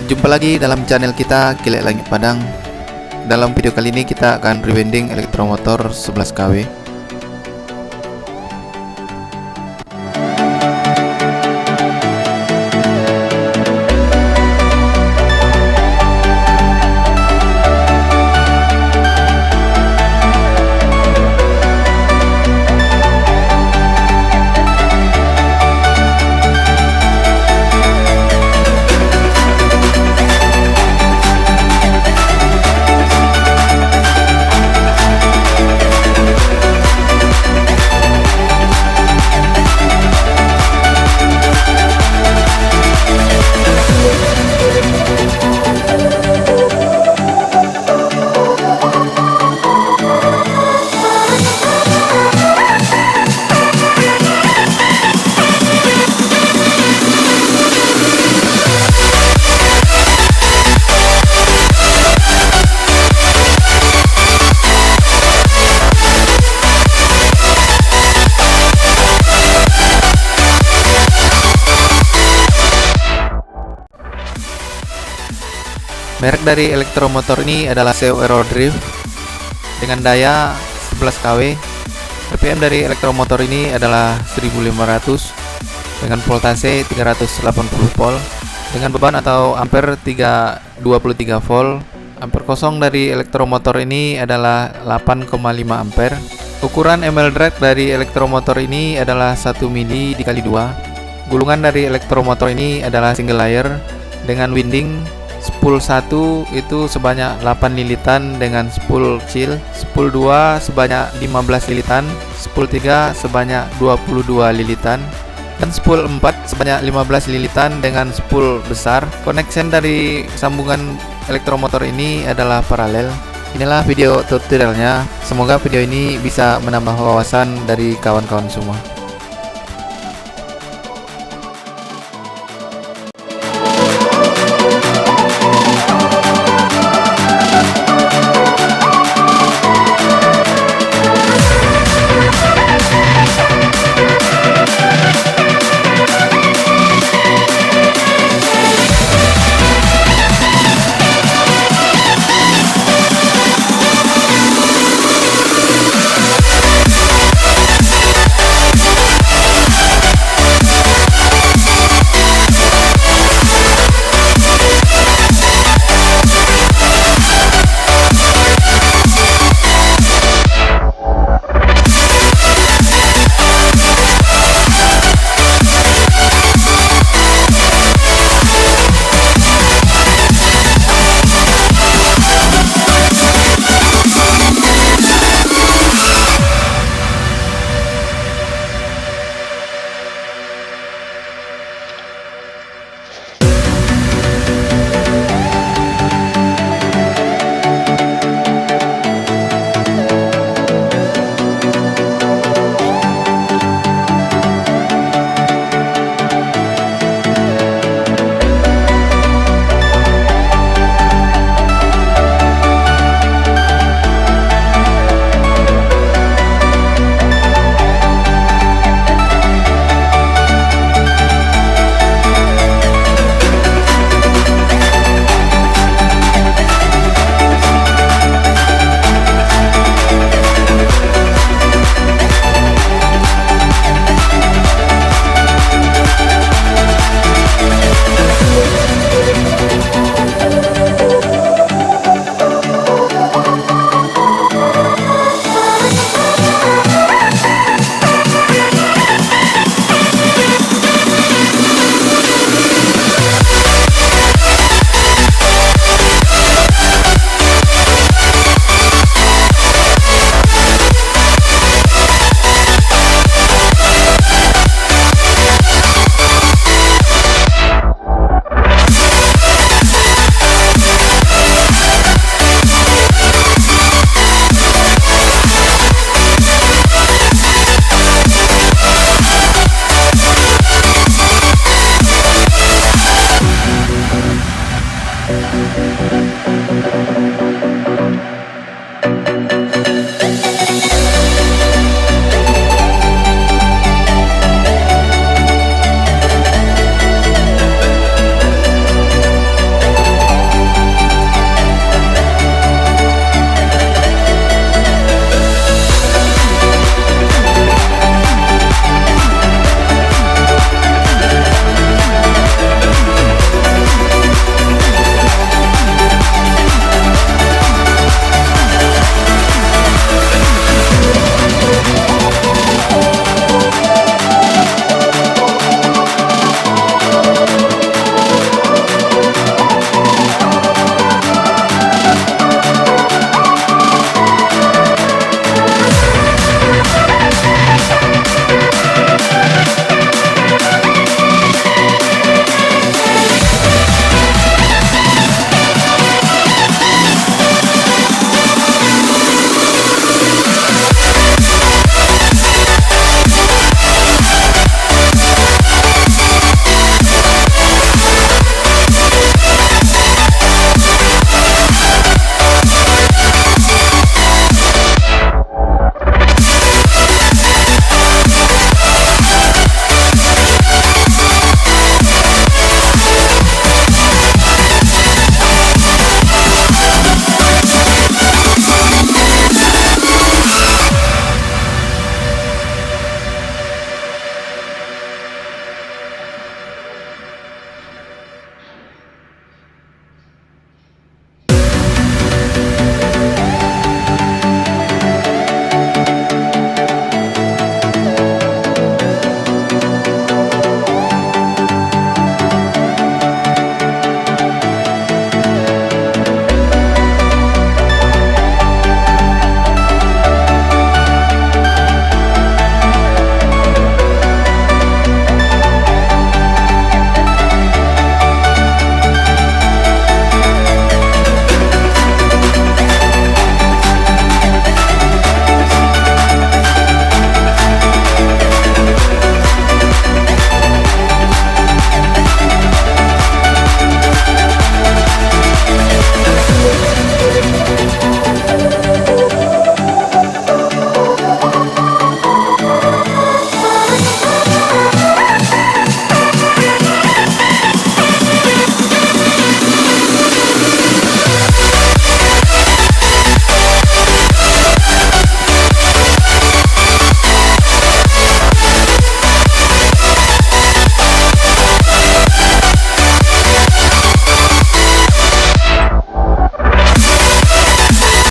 Jumpa lagi dalam channel kita Kilat Langit Padang. Dalam video kali ini kita akan rewinding elektromotor 11 kW. Merek dari elektromotor ini adalah Seu Aerodrive dengan daya 11 kW. RPM dari elektromotor ini adalah 1500 dengan voltase 380 volt dengan beban atau ampere 23 volt. Ampere kosong dari elektromotor ini adalah 8,5 ampere. Ukuran ML drag dari elektromotor ini adalah 1 mili dikali 2. Gulungan dari elektromotor ini adalah single layer dengan winding spool 1 itu sebanyak 8 lilitan dengan spool kecil, spool 2 sebanyak 15 lilitan, spool 3 sebanyak 22 lilitan, dan spool 4 sebanyak 15 lilitan dengan spool besar. Connection dari sambungan elektromotor ini adalah paralel. Inilah video tutorialnya. Semoga video ini bisa menambah wawasan dari kawan-kawan semua.